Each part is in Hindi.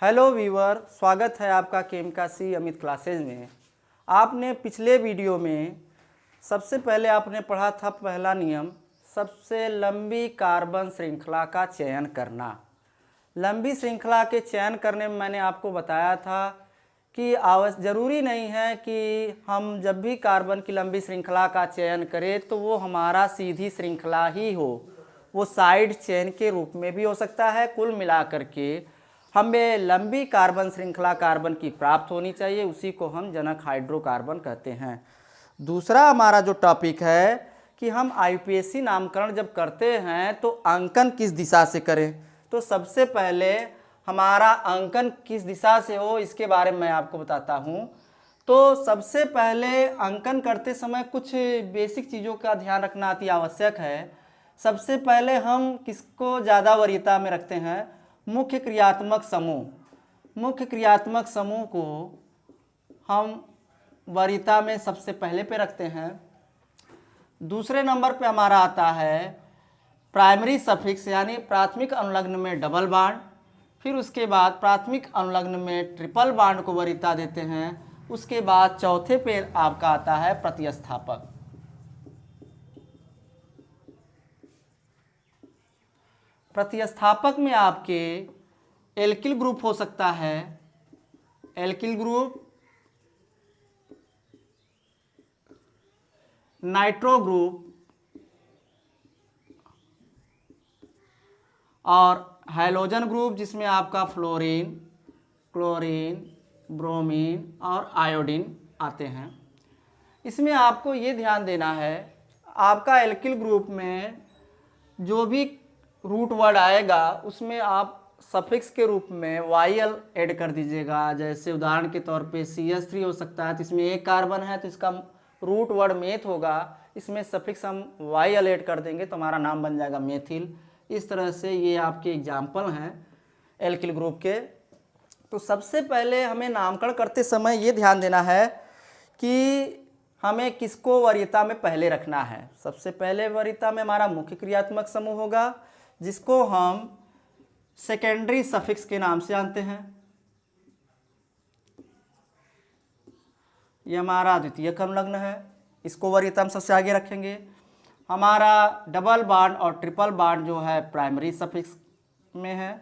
हेलो व्यूअर, स्वागत है आपका केमिकासी अमित क्लासेज में। आपने पिछले वीडियो में सबसे पहले आपने पढ़ा था पहला नियम, सबसे लंबी कार्बन श्रृंखला का चयन करना। लंबी श्रृंखला के चयन करने में मैंने आपको बताया था कि ज़रूरी नहीं है कि हम जब भी कार्बन की लंबी श्रृंखला का चयन करें तो वो हमारा सीधी श्रृंखला ही हो, वो साइड चेन के रूप में भी हो सकता है। कुल मिलाकर के हमें लंबी कार्बन श्रृंखला कार्बन की प्राप्त होनी चाहिए, उसी को हम जनक हाइड्रोकार्बन कहते हैं। दूसरा हमारा जो टॉपिक है कि हम आईयूपीएसी नामकरण जब करते हैं तो अंकन किस दिशा से करें। तो सबसे पहले हमारा अंकन किस दिशा से हो इसके बारे में मैं आपको बताता हूँ। तो सबसे पहले अंकन करते समय कुछ बेसिक चीज़ों का ध्यान रखना अति आवश्यक है। सबसे पहले हम किसको ज़्यादा वरीयता में रखते हैं? मुख्य क्रियात्मक समूह। मुख्य क्रियात्मक समूह को हम वरीयता में सबसे पहले पे रखते हैं। दूसरे नंबर पे हमारा आता है प्राइमरी सफिक्स, यानी प्राथमिक अनुलग्न में डबल बांड। फिर उसके बाद प्राथमिक अनुलग्न में ट्रिपल बांड को वरीयता देते हैं। उसके बाद चौथे पे आपका आता है प्रतिस्थापक। प्रतिस्थापक में आपके एल्किल ग्रुप हो सकता है, एल्किल ग्रुप, नाइट्रो ग्रुप और हैलोजन ग्रुप, जिसमें आपका फ्लोरीन, क्लोरीन, ब्रोमीन और आयोडीन आते हैं। इसमें आपको ये ध्यान देना है, आपका एल्किल ग्रुप में जो भी रूट वर्ड आएगा उसमें आप सफिक्स के रूप में YL ऐड कर दीजिएगा। जैसे उदाहरण के तौर पे CH3 हो सकता है, तो इसमें एक कार्बन है तो इसका रूट वर्ड मेथ होगा, इसमें सफिक्स हम YL ऐड कर देंगे तो हमारा नाम बन जाएगा मेथिल। इस तरह से ये आपके एग्जाम्पल हैं एल्किल ग्रुप के। तो सबसे पहले हमें नामकरण करते समय ये ध्यान देना है कि हमें किसको वरीयता में पहले रखना है। सबसे पहले वरीयता में हमारा मुख्य क्रियात्मक समूह होगा, जिसको हम सेकेंडरी सफिक्स के नाम से जानते हैं। ये हमारा द्वितीयक अनुलग्न है, इसको वरीयता हम सबसे आगे रखेंगे। हमारा डबल बांड और ट्रिपल बांड जो है प्राइमरी सफिक्स में है,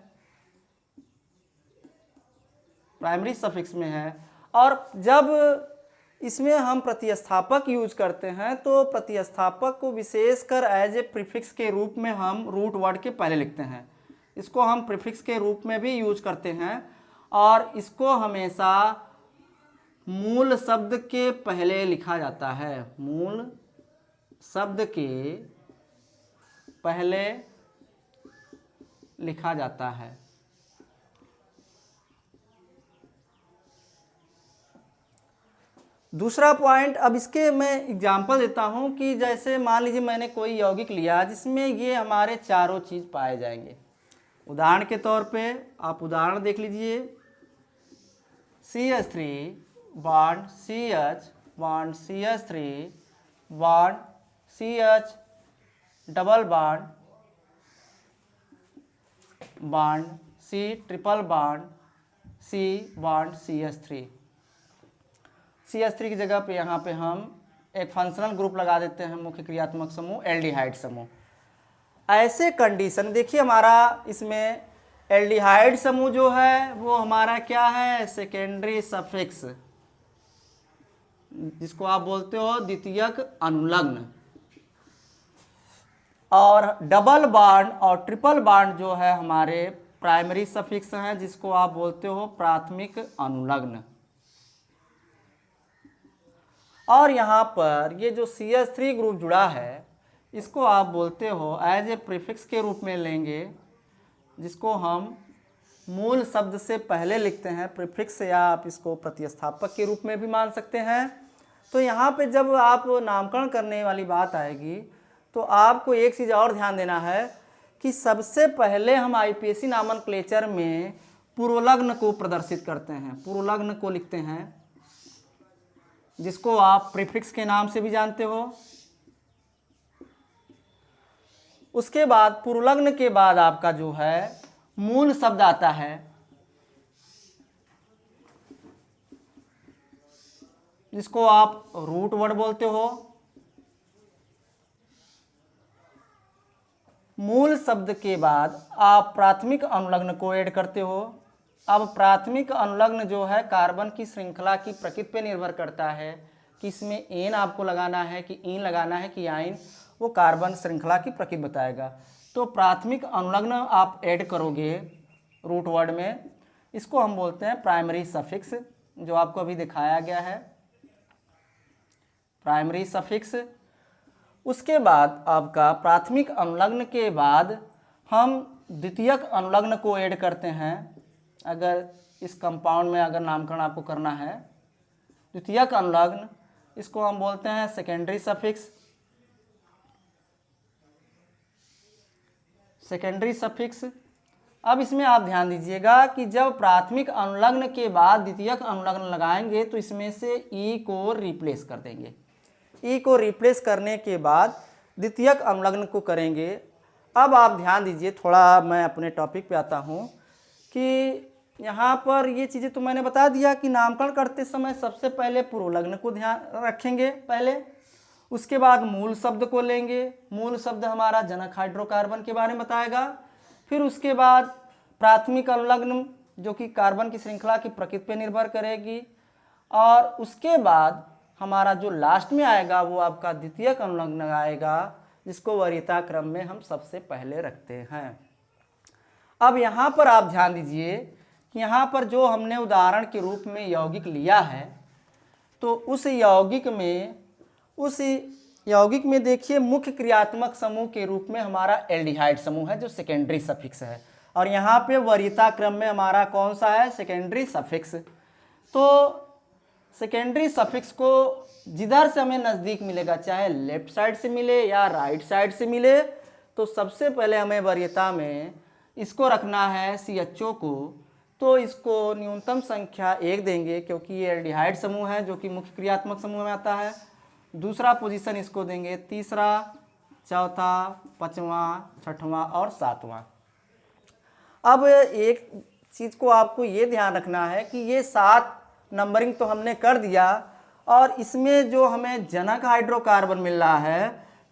प्राइमरी सफिक्स में है। और जब इसमें हम प्रतिस्थापक यूज करते हैं तो प्रतिस्थापक को विशेषकर एज ए प्रीफिक्स के रूप में हम रूट वर्ड के पहले लिखते हैं। इसको हम प्रीफिक्स के रूप में भी यूज करते हैं और इसको हमेशा मूल शब्द के पहले लिखा जाता है। मूल शब्द के पहले लिखा जाता है। दूसरा पॉइंट, अब इसके मैं एग्जांपल देता हूं कि जैसे मान लीजिए मैंने कोई यौगिक लिया जिसमें ये हमारे चारों चीज़ पाए जाएंगे। उदाहरण के तौर पे आप उदाहरण देख लीजिए, CH3 bond CH bond CH3 bond CH double bond bond C triple bond C bond CH3। CH3 की जगह पे यहाँ पे हम एक फंक्शनल ग्रुप लगा देते हैं, मुख्य क्रियात्मक समूह एल्डिहाइड समूह। ऐसे कंडीशन देखिए, हमारा इसमें एल्डिहाइड समूह जो है वो हमारा क्या है? सेकेंडरी सफिक्स, जिसको आप बोलते हो द्वितीयक अनुलग्न। और डबल बॉन्ड और ट्रिपल बॉन्ड जो है हमारे प्राइमरी सफिक्स हैं, जिसको आप बोलते हो प्राथमिक अनुलग्न। और यहाँ पर ये जो CH3 ग्रुप जुड़ा है इसको आप बोलते हो एज ए प्रीफिक्स के रूप में लेंगे, जिसको हम मूल शब्द से पहले लिखते हैं प्रीफिक्स, या आप इसको प्रतिस्थापक के रूप में भी मान सकते हैं। तो यहाँ पे जब आप नामकरण करने वाली बात आएगी तो आपको एक चीज़ और ध्यान देना है कि सबसे पहले हम आईयूपीएसी नामनक्लेचर में पूर्वलग्न को प्रदर्शित करते हैं, पूर्वलग्न को लिखते हैं, जिसको आप प्रीफिक्स के नाम से भी जानते हो। उसके बाद पूर्वलग्न के बाद आपका जो है मूल शब्द आता है, जिसको आप रूट वर्ड बोलते हो। मूल शब्द के बाद आप प्राथमिक अनुलग्न को ऐड करते हो। अब प्राथमिक अनुलग्न जो है कार्बन की श्रृंखला की प्रकृति पे निर्भर करता है कि इसमें एन आपको लगाना है कि इन लगाना है कि आइन, वो कार्बन श्रृंखला की प्रकृति बताएगा। तो प्राथमिक अनुलग्न आप ऐड करोगे रूट वर्ड में, इसको हम बोलते हैं प्राइमरी सफिक्स, जो आपको अभी दिखाया गया है, प्राइमरी सफिक्स। उसके बाद आपका प्राथमिक अनुलग्न के बाद हम द्वितीयक अनुलग्न को ऐड करते हैं। अगर इस कंपाउंड में अगर नामकरण आपको करना है, द्वितीयक अनुलग्न, इसको हम बोलते हैं सेकेंडरी सफिक्स। Secondary suffix. अब इसमें आप ध्यान दीजिएगा कि जब प्राथमिक अनुलग्न के बाद द्वितीयक अनुलग्न लगाएंगे तो इसमें से ई को रिप्लेस कर देंगे। ई को रिप्लेस करने के बाद द्वितीयक अनुलग्न को करेंगे। अब आप ध्यान दीजिए, थोड़ा मैं अपने टॉपिक पे आता हूँ कि यहाँ पर ये चीज़ें तो मैंने बता दिया कि नामकरण करते समय सबसे पहले पुरोलग्न को ध्यान रखेंगे पहले, उसके बाद मूल शब्द को लेंगे। मूल शब्द हमारा जनक हाइड्रोकार्बन के बारे में बताएगा। फिर उसके बाद प्राथमिक अनुलग्न जो कि कार्बन की श्रृंखला की प्रकृति पर निर्भर करेगी, और उसके बाद हमारा जो लास्ट में आएगा वो आपका द्वितीयक अनुलग्न आएगा, जिसको वरीयता क्रम में हम सबसे पहले रखते हैं। अब यहाँ पर आप ध्यान दीजिए कि यहाँ पर जो हमने उदाहरण के रूप में यौगिक लिया है, तो उस यौगिक में देखिए मुख्य क्रियात्मक समूह के रूप में हमारा एल्डिहाइड समूह है जो सेकेंडरी सफिक्स है, और यहाँ पे वरीयता क्रम में हमारा कौन सा है, सेकेंडरी सफिक्स। तो सेकेंडरी सफिक्स को जिधर से हमें नज़दीक मिलेगा, चाहे लेफ्ट साइड से मिले या राइट साइड से मिले, तो सबसे पहले हमें वरीयता में इसको रखना है CHO को। तो इसको न्यूनतम संख्या 1 देंगे क्योंकि ये एल्डिहाइड समूह है जो कि मुख्य क्रियात्मक समूह में आता है। दूसरा पोजीशन इसको देंगे, तीसरा, चौथा, पाँचवां, छठवां और सातवां। अब एक चीज़ को आपको ये ध्यान रखना है कि ये 7 नंबरिंग तो हमने कर दिया, और इसमें जो हमें जनक हाइड्रोकार्बन मिल रहा है,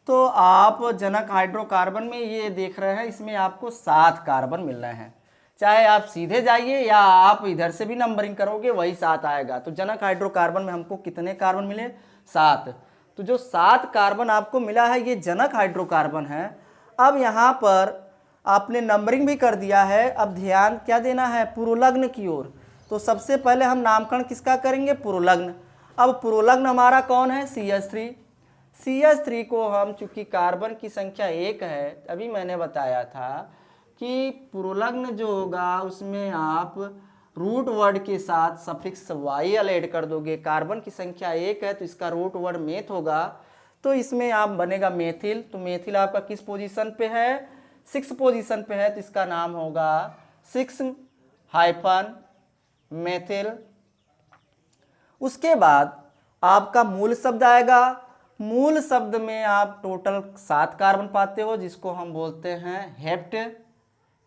तो आप जनक हाइड्रोकार्बन में ये देख रहे हैं इसमें आपको 7 कार्बन मिल रहे हैं। चाहे आप सीधे जाइए या आप इधर से भी नंबरिंग करोगे वही 7 आएगा। तो जनक हाइड्रोकार्बन में हमको कितने कार्बन मिले, 7। तो जो 7 कार्बन आपको मिला है ये जनक हाइड्रोकार्बन है। अब यहाँ पर आपने नंबरिंग भी कर दिया है, अब ध्यान क्या देना है, पुरोलग्न की ओर। तो सबसे पहले हम नामकरण किसका करेंगे, पुरोलग्न। अब पुरोलग्न हमारा कौन है, CH3। CH3 को हम, चूंकि कार्बन की संख्या 1 है, अभी मैंने बताया था कि पुरोलग्न जो होगा उसमें आप रूट वर्ड के साथ सफिक्स YL ऐड कर दोगे। कार्बन की संख्या 1 है तो इसका रूट वर्ड मेथ होगा, तो इसमें आप बनेगा मेथिल। तो मेथिल आपका किस पोजीशन पे है, 6 पोजीशन पे है, तो इसका नाम होगा 6-मेथिल। उसके बाद आपका मूल शब्द आएगा। मूल शब्द में आप टोटल 7 कार्बन पाते हो, जिसको हम बोलते हैं हेप्ट।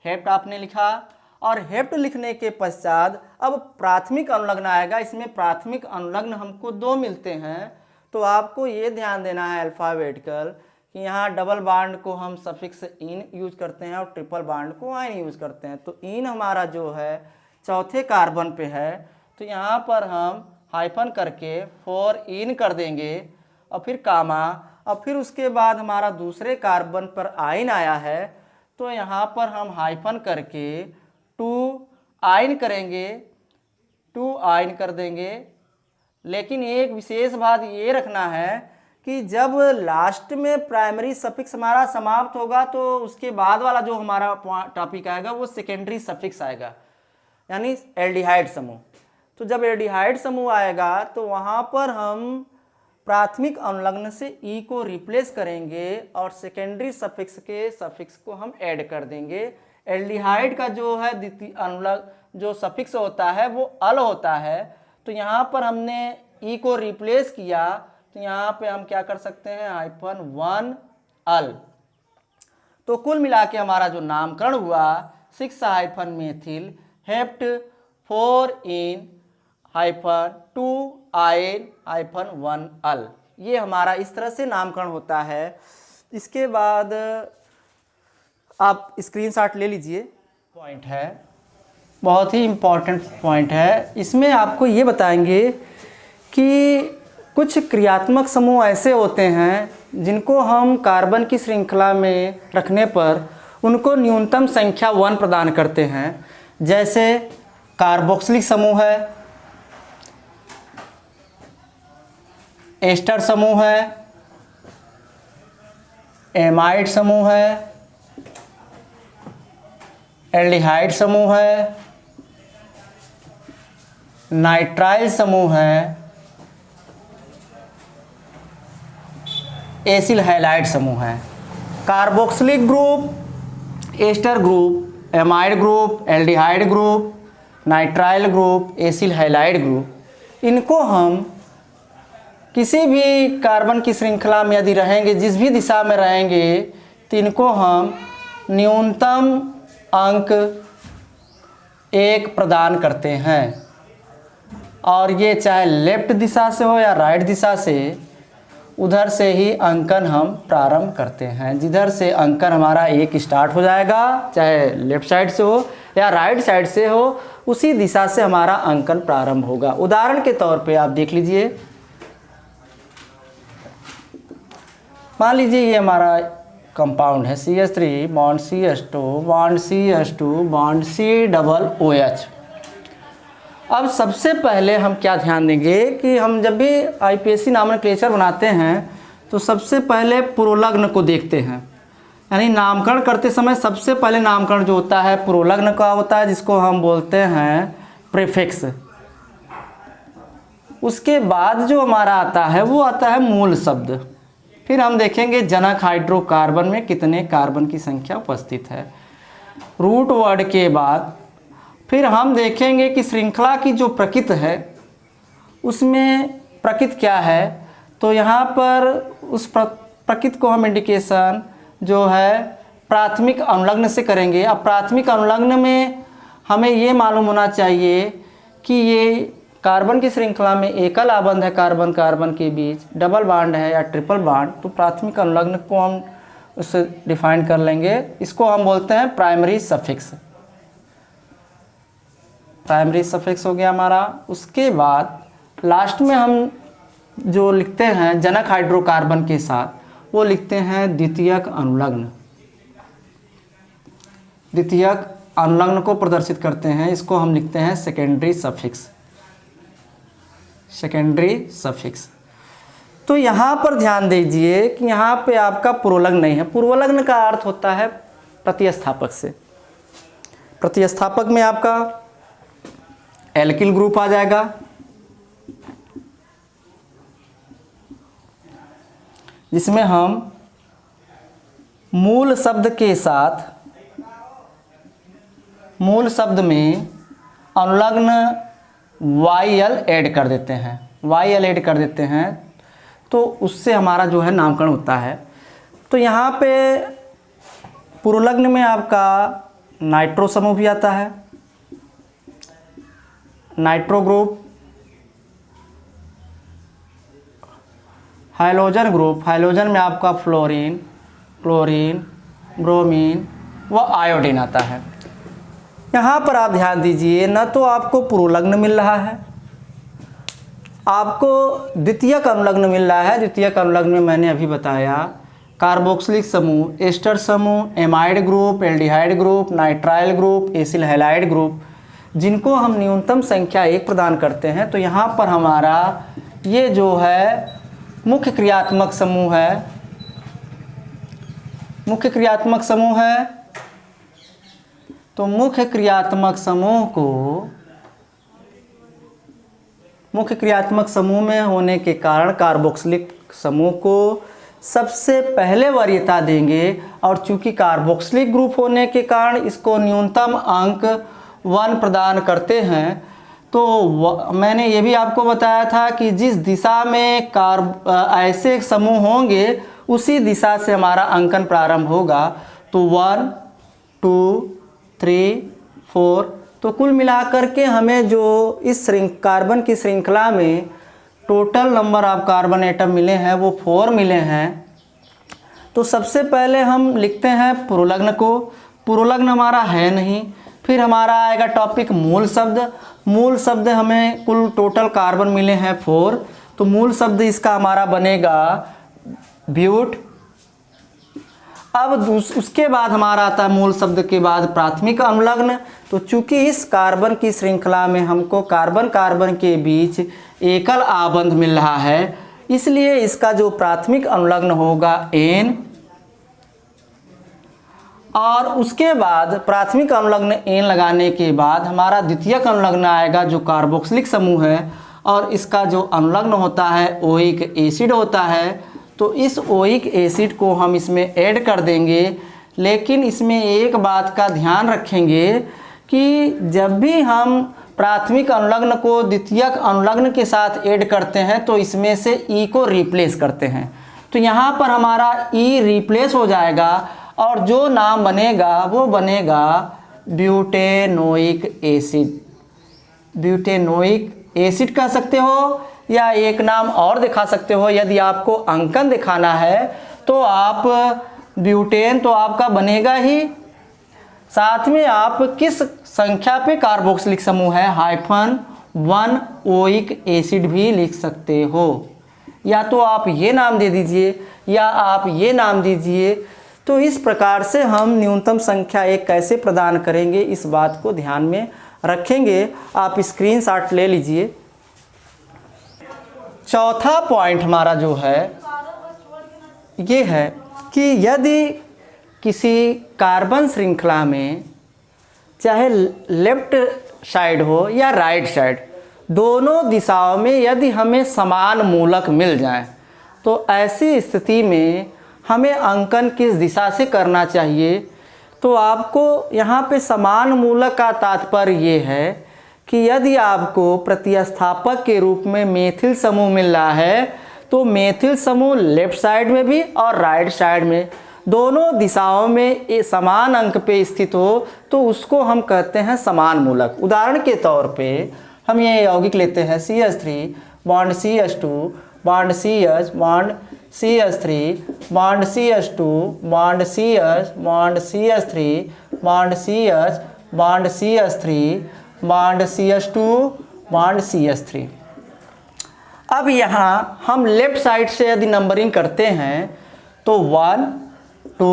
हेप्ट आपने लिखा, और हेप्ट लिखने के पश्चात अब प्राथमिक अनुलग्न आएगा। इसमें प्राथमिक अनुलग्न हमको 2 मिलते हैं, तो आपको ये ध्यान देना है अल्फ़ाबेटिकल कि यहाँ डबल बाड को हम सफिक्स इन यूज करते हैं और ट्रिपल बाड को आइन यूज करते हैं। तो इन हमारा जो है चौथे कार्बन पे है, तो यहाँ पर हम हाइफन करके 4 इन कर देंगे और फिर कामा, और फिर उसके बाद हमारा दूसरे कार्बन पर आइन आया है, तो यहाँ पर हम हाइफन करके 2 आइन करेंगे, 2 आइन कर देंगे। लेकिन एक विशेष बात ये रखना है कि जब लास्ट में प्राइमरी सफिक्स हमारा समाप्त होगा तो उसके बाद वाला जो हमारा टॉपिक आएगा वो सेकेंडरी सफिक्स आएगा, यानी एल्डिहाइड समूह। तो जब एल्डिहाइड समूह आएगा तो वहाँ पर हम प्राथमिक अनुलग्न से ई को रिप्लेस करेंगे और सेकेंडरी सफिक्स के सफिक्स को हम ऐड कर देंगे। एल्डिहाइड का जो है द्वितीय अनुलग्न जो सफिक्स होता है वो अल होता है, तो यहाँ पर हमने ई को रिप्लेस किया, तो यहाँ पे हम क्या कर सकते हैं, -1 अल। तो कुल मिला के हमारा जो नामकरण हुआ 6-मेथिल हेप्ट 4 इन 2 आयन -1 अल। ये हमारा इस तरह से नामकरण होता है। इसके बाद आप स्क्रीनशॉट ले लीजिए। पॉइंट है, बहुत ही इम्पॉर्टेंट पॉइंट है। इसमें आपको ये बताएंगे कि कुछ क्रियात्मक समूह ऐसे होते हैं जिनको हम कार्बन की श्रृंखला में रखने पर उनको न्यूनतम संख्या 1 प्रदान करते हैं। जैसे कार्बोक्सिलिक समूह है, एस्टर समूह है, एमाइड समूह है, एल्डिहाइड समूह है, नाइट्राइल समूह है, एसिल हैलाइड समूह है। Carboxylic group, ester group, amide group, aldehyde group, nitrile group, acyl halide group, इनको हम किसी भी कार्बन की श्रृंखला में यदि रहेंगे, जिस भी दिशा में रहेंगे, तो इनको हम न्यूनतम अंक 1 प्रदान करते हैं। और ये चाहे लेफ्ट दिशा से हो या राइट दिशा से, उधर से ही अंकन हम प्रारंभ करते हैं। जिधर से अंकन हमारा 1 स्टार्ट हो जाएगा, चाहे लेफ्ट साइड से हो या राइट साइड से हो, उसी दिशा से हमारा अंकन प्रारंभ होगा। उदाहरण के तौर पे आप देख लीजिए, मान लीजिए ये हमारा कंपाउंड है CH3 bond CH2 bond CH2 bond COOH। अब सबसे पहले हम क्या ध्यान देंगे कि हम जब भी IPSC नॉमेनक्लेचर बनाते हैं तो सबसे पहले पुरोलग्न को देखते हैं। यानी नामकरण करते समय सबसे पहले नामकरण जो होता है पुरोलग्न का होता है, जिसको हम बोलते हैं प्रीफिक्स। उसके बाद जो हमारा आता है वो आता है मूल शब्द। फिर हम देखेंगे जनक हाइड्रोकार्बन में कितने कार्बन की संख्या उपस्थित है। रूट वर्ड के बाद फिर हम देखेंगे कि श्रृंखला की जो प्रकृति है उसमें प्रकृति क्या है। तो यहाँ पर उस प्रकृति को हम इंडिकेशन जो है प्राथमिक अनुलग्न से करेंगे। अब प्राथमिक अनुलग्न में हमें ये मालूम होना चाहिए कि ये कार्बन की श्रृंखला में एकल आबंध है कार्बन कार्बन के बीच, डबल बॉन्ड है या ट्रिपल बॉन्ड। तो प्राथमिक अनुलग्न को हम उससे डिफाइन कर लेंगे। इसको हम बोलते हैं प्राइमरी सफिक्स। प्राइमरी सफिक्स हो गया हमारा। उसके बाद लास्ट में हम जो लिखते हैं जनक हाइड्रोकार्बन के साथ, वो लिखते हैं द्वितीयक अनुलग्न। द्वितीयक अनुलग्न को प्रदर्शित करते हैं, इसको हम लिखते हैं सेकेंडरी सफिक्स। Secondary suffix. तो यहाँ पर ध्यान दीजिए कि यहाँ पे आपका पुरोलग्न नहीं है। पूर्वलग्न का अर्थ होता है प्रतिस्थापक से। प्रतिस्थापक में आपका एल्किल ग्रुप आ जाएगा, जिसमें हम मूल शब्द के साथ मूल शब्द में अनुलग्न YL ऐड कर देते हैं। YL ऐड कर देते हैं तो उससे हमारा जो है नामकरण होता है। तो यहाँ पे पुरोलग्न में आपका नाइट्रो समूह भी आता है, nitro group, halogen group. Halogen में आपका फ्लोरीन, क्लोरीन, ब्रोमीन व आयोडीन आता है। यहाँ पर आप ध्यान दीजिए, न तो आपको पुरोलग्न मिल रहा है, आपको द्वितीयक अनुलग्न मिल रहा है। द्वितीयक अनुलग्न में मैंने अभी बताया कार्बोक्सिलिक समूह, एस्टर समूह, amide group, aldehyde group, nitrile group, acyl halide group, जिनको हम न्यूनतम संख्या 1 प्रदान करते हैं। तो यहाँ पर हमारा ये जो है मुख्य क्रियात्मक समूह है, मुख्य क्रियात्मक समूह है। तो मुख्य क्रियात्मक समूह को मुख्य क्रियात्मक समूह में होने के कारण कार्बोक्सिलिक समूह को सबसे पहले वरीयता देंगे। और चूंकि कार्बोक्सिलिक ग्रुप होने के कारण इसको न्यूनतम अंक 1 प्रदान करते हैं। तो मैंने ये भी आपको बताया था कि जिस दिशा में ऐसे समूह होंगे उसी दिशा से हमारा अंकन प्रारंभ होगा। तो 1, 2, 3, 4, तो तो कुल मिलाकर के हमें जो इस कार्बन की श्रृंखला में total number of carbon atom मिले हैं वो 4 मिले हैं। तो सबसे पहले हम लिखते हैं पुरोलग्न को। पुरोलग्न हमारा है नहीं। फिर हमारा आएगा टॉपिक मूल शब्द। मूल शब्द हमें कुल टोटल कार्बन मिले हैं 4, तो मूल शब्द इसका हमारा बनेगा ब्यूट। अब उसके बाद हमारा आता है मूल शब्द के बाद प्राथमिक अनुलग्न। तो चूंकि इस कार्बन की श्रृंखला में हमको कार्बन कार्बन के बीच एकल आबंध मिल रहा है, इसलिए इसका जो प्राथमिक अनुलग्न होगा N। और उसके बाद प्राथमिक अनुलग्न N लगाने के बाद हमारा द्वितीयक अनुलग्न आएगा जो कार्बोक्सिलिक समूह है, और इसका जो अनुलग्न होता है ओइक एसिड होता है। तो इस ओइक एसिड को हम इसमें ऐड कर देंगे, लेकिन इसमें एक बात का ध्यान रखेंगे कि जब भी हम प्राथमिक अनुलग्न को द्वितीयक अनुलग्न के साथ ऐड करते हैं तो इसमें से ई को रिप्लेस करते हैं। तो यहाँ पर हमारा ई रिप्लेस हो जाएगा और जो नाम बनेगा वो बनेगा ब्यूटेनोइक एसिड। ब्यूटेनोइक एसिड कह सकते हो या एक नाम और दिखा सकते हो। यदि आपको अंकन दिखाना है तो आप ब्यूटेन तो आपका बनेगा ही, साथ में आप किस संख्या पे कार्बोक्सिलिक समूह है -1 ओइक एसिड भी लिख सकते हो। या तो आप ये नाम दे दीजिए या आप ये नाम दीजिए। तो इस प्रकार से हम न्यूनतम संख्या 1 कैसे प्रदान करेंगे इस बात को ध्यान में रखेंगे। आप स्क्रीनशॉट ले लीजिए। चौथा पॉइंट हमारा जो है ये है कि यदि किसी कार्बन श्रृंखला में चाहे लेफ्ट साइड हो या राइट साइड, दोनों दिशाओं में यदि हमें समान मूलक मिल जाए तो ऐसी स्थिति में हमें अंकन किस दिशा से करना चाहिए। तो आपको यहाँ पे समान मूलक का तात्पर्य ये है कि यदि आपको प्रतिस्थापक के रूप में मेथिल समूह मिल रहा है तो मेथिल समूह लेफ्ट साइड में भी और राइट साइड में दोनों दिशाओं में समान अंक पे स्थित हो तो उसको हम कहते हैं समान मूलक। उदाहरण के तौर पे हम ये यौगिक लेते हैं CH3 bond CH2 bond CH bond CH3 bond CH2 bond CH bond CH3 bond CH bond CH3 bond CH2 bond CH3। अब यहाँ हम लेफ्ट साइड से यदि नंबरिंग करते हैं तो 1 2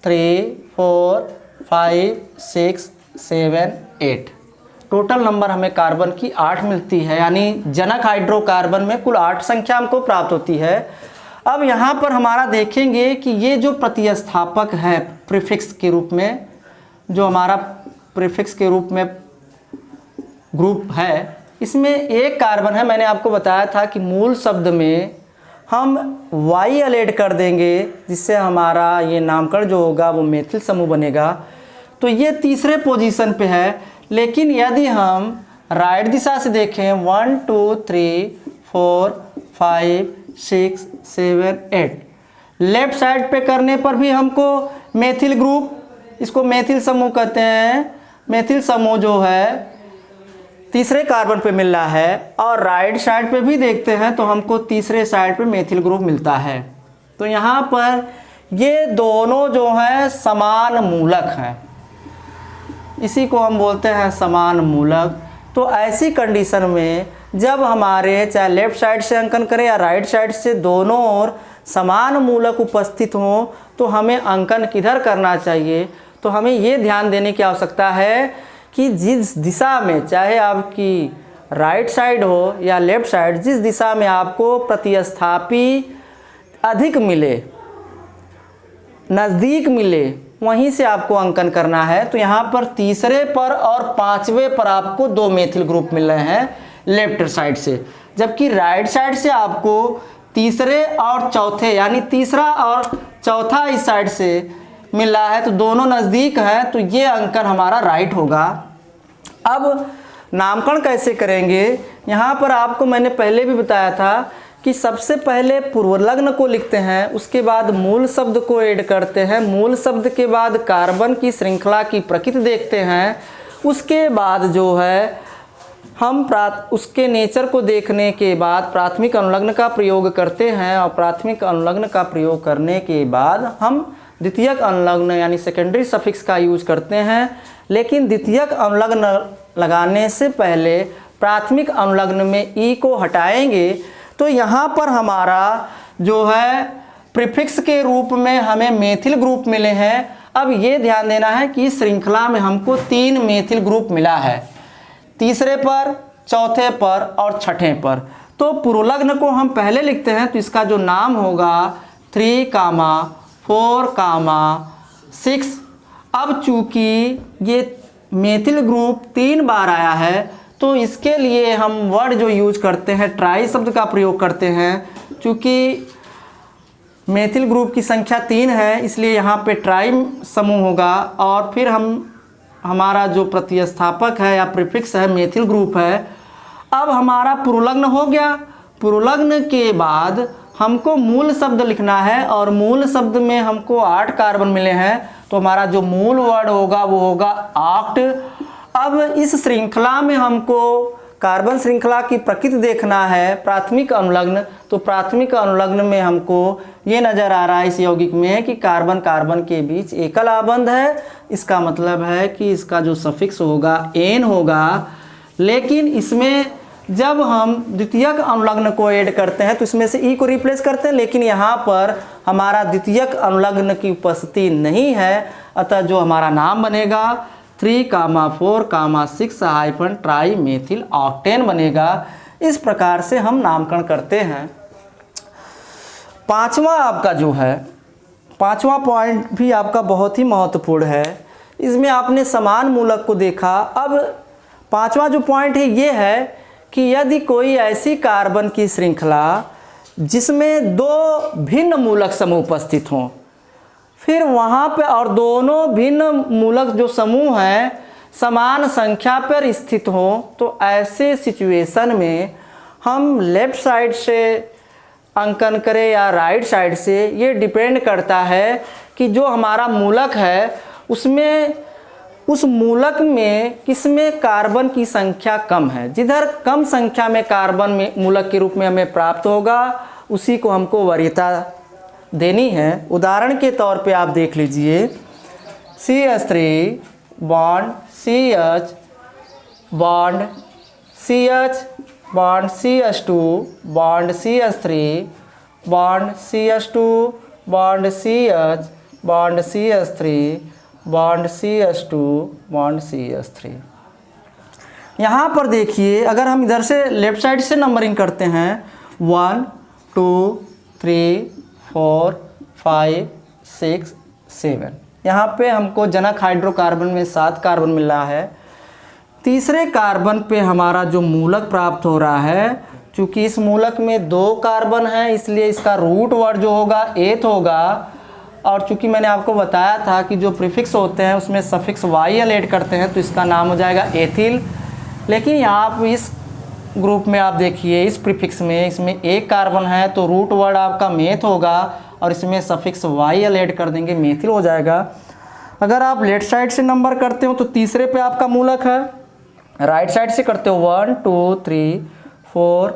3 4 5 6 7 8 टोटल नंबर हमें कार्बन की 8 मिलती है, यानी जनक हाइड्रोकार्बन में कुल 8 संख्या हमको प्राप्त होती है। अब यहाँ पर हमारा देखेंगे कि ये जो प्रतिस्थापक है प्रीफिक्स के रूप में, जो हमारा प्रीफिक्स के रूप में ग्रुप है, इसमें एक कार्बन है। मैंने आपको बताया था कि मूल शब्द में हम YL ऐड कर देंगे जिससे हमारा ये नामकरण जो होगा वो मेथिल समूह बनेगा। तो ये तीसरे पोजीशन पे है। लेकिन यदि हम राइट दिशा से देखें 1 2 3 4 5 6 7 8 लेफ्ट साइड पे करने पर भी हमको मेथिल ग्रुप, इसको मेथिल समूह कहते हैं, मेथिल समूह जो है तीसरे कार्बन पे मिल रहा है। और राइट साइड पे भी देखते हैं तो हमको तीसरे साइड पे मेथिल ग्रुप मिलता है। तो यहाँ पर ये दोनों जो हैं समान मूलक हैं, इसी को हम बोलते हैं समान मूलक। तो ऐसी कंडीशन में जब हमारे चाहे लेफ्ट साइड से अंकन करें या राइट साइड से दोनों ओर समान मूलक उपस्थित हों तो हमें अंकन किधर करना चाहिए। तो हमें ये ध्यान देने की आवश्यकता है कि जिस दिशा में, चाहे आपकी राइट साइड हो या लेफ्ट साइड, जिस दिशा में आपको प्रतिस्थापी अधिक मिले, नज़दीक मिले, वहीं से आपको अंकन करना है। तो यहाँ पर तीसरे पर और पांचवें पर आपको 2 मेथिल ग्रुप मिल रहे हैं लेफ्ट साइड से, जबकि राइट साइड से आपको तीसरे और चौथे, यानी तीसरा और चौथा इस साइड से मिल रहा है। तो दोनों नज़दीक हैं, तो ये अंकन हमारा राइट होगा। अब नामकरण कैसे करेंगे, यहाँ पर आपको मैंने पहले भी बताया था कि सबसे पहले पूर्वलग्न को लिखते हैं, उसके बाद मूल शब्द को ऐड करते हैं, मूल शब्द के बाद कार्बन की श्रृंखला की प्रकृति देखते हैं, उसके बाद जो है हम उसके नेचर को देखने के बाद प्राथमिक अनुलग्न का प्रयोग करते हैं और प्राथमिक अनुलग्न का प्रयोग करने के बाद हम द्वितीयक अनुलग्न यानी सेकेंडरी सफिक्स का यूज करते हैं। लेकिन द्वितीयक अनुलग्न लगाने से पहले प्राथमिक अनुलग्न में ई को हटाएंगे तो यहाँ पर हमारा जो है प्रीफिक्स के रूप में हमें मेथिल ग्रुप मिले हैं। अब ये ध्यान देना है कि इस श्रृंखला में हमको 3 मेथिल ग्रुप मिला है, तीसरे पर, चौथे पर और छठे पर। तो पुरोलग्न को हम पहले लिखते हैं तो इसका जो नाम होगा 3, 4, 6। अब चूंकि ये मेथिल ग्रुप 3 बार आया है तो इसके लिए हम वर्ड जो यूज करते हैं ट्राई शब्द का प्रयोग करते हैं। चूंकि मेथिल ग्रुप की संख्या 3 है इसलिए यहाँ पे ट्राई समूह होगा और फिर हमारा जो प्रतिस्थापक है या प्रीफिक्स है मेथिल ग्रुप है। अब हमारा पुरोलग्न हो गया। पुरोलग्न के बाद हमको मूल शब्द लिखना है और मूल शब्द में हमको 8 कार्बन मिले हैं तो हमारा जो मूल वर्ड होगा वो होगा ऑक्ट। अब इस श्रृंखला में हमको कार्बन श्रृंखला की प्रकृति देखना है प्राथमिक अनुलग्न। तो प्राथमिक अनुलग्न में हमको ये नज़र आ रहा है इस यौगिक में कि कार्बन कार्बन के बीच एकल आबंध है। इसका मतलब है कि इसका जो सफिक्स होगा एन होगा। लेकिन इसमें जब हम द्वितीयक अनुलग्न को ऐड करते हैं तो इसमें से ई को रिप्लेस करते हैं, लेकिन यहाँ पर हमारा द्वितीयक अनुलग्न की उपस्थिति नहीं है। अतः जो हमारा नाम बनेगा 3, 4, 6 हाइफन ट्राई मेथिल ऑक्टेन बनेगा। इस प्रकार से हम नामकरण करते हैं। पांचवा आपका जो है, पांचवा पॉइंट भी आपका बहुत ही महत्वपूर्ण है। इसमें आपने समान मूलक को देखा। अब पांचवा जो पॉइंट है ये है कि यदि कोई ऐसी कार्बन की श्रृंखला जिसमें 2 भिन्न मूलक समूह उपस्थित हों, फिर वहाँ पे और दोनों भिन्न मूलक जो समूह हैं समान संख्या पर स्थित हों, तो ऐसे सिचुएशन में हम लेफ्ट साइड से अंकन करें या राइट साइड से, ये डिपेंड करता है कि जो हमारा मूलक है उसमें उस मूलक में किसमें कार्बन की संख्या कम है। जिधर कम संख्या में कार्बन में मूलक के रूप में हमें प्राप्त होगा उसी को हमको वरीयता देनी है। उदाहरण के तौर पे आप देख लीजिए CH3 bond CH bond CH bond CH2 bond CH3 bond CH2 bond CH bond CH3 bond CH2 bond CH3। यहाँ पर देखिए अगर हम इधर से लेफ्ट साइड से नंबरिंग करते हैं 1 2 3 4 5 6 7, यहाँ पे हमको जनक हाइड्रोकार्बन में 7 कार्बन मिल रहा है। तीसरे कार्बन पे हमारा जो मूलक प्राप्त हो रहा है, चूँकि इस मूलक में 2 कार्बन है इसलिए इसका रूट वर्ड जो होगा एथ होगा। और चूँकि मैंने आपको बताया था कि जो प्रीफिक्स होते हैं उसमें सफिक्स वाई ऐड करते हैं तो इसका नाम हो जाएगा एथिल। लेकिन यहाँ पर इस ग्रुप में आप देखिए इस प्रीफिक्स में इसमें 1 कार्बन है तो रूट वर्ड आपका मेथ होगा और इसमें सफिक्स वाई ऐड कर देंगे, मेथिल हो जाएगा। अगर आप लेफ्ट साइड से नंबर करते हो तो तीसरे पे आपका मूलक है, राइट साइड से करते हो 1 2 3 4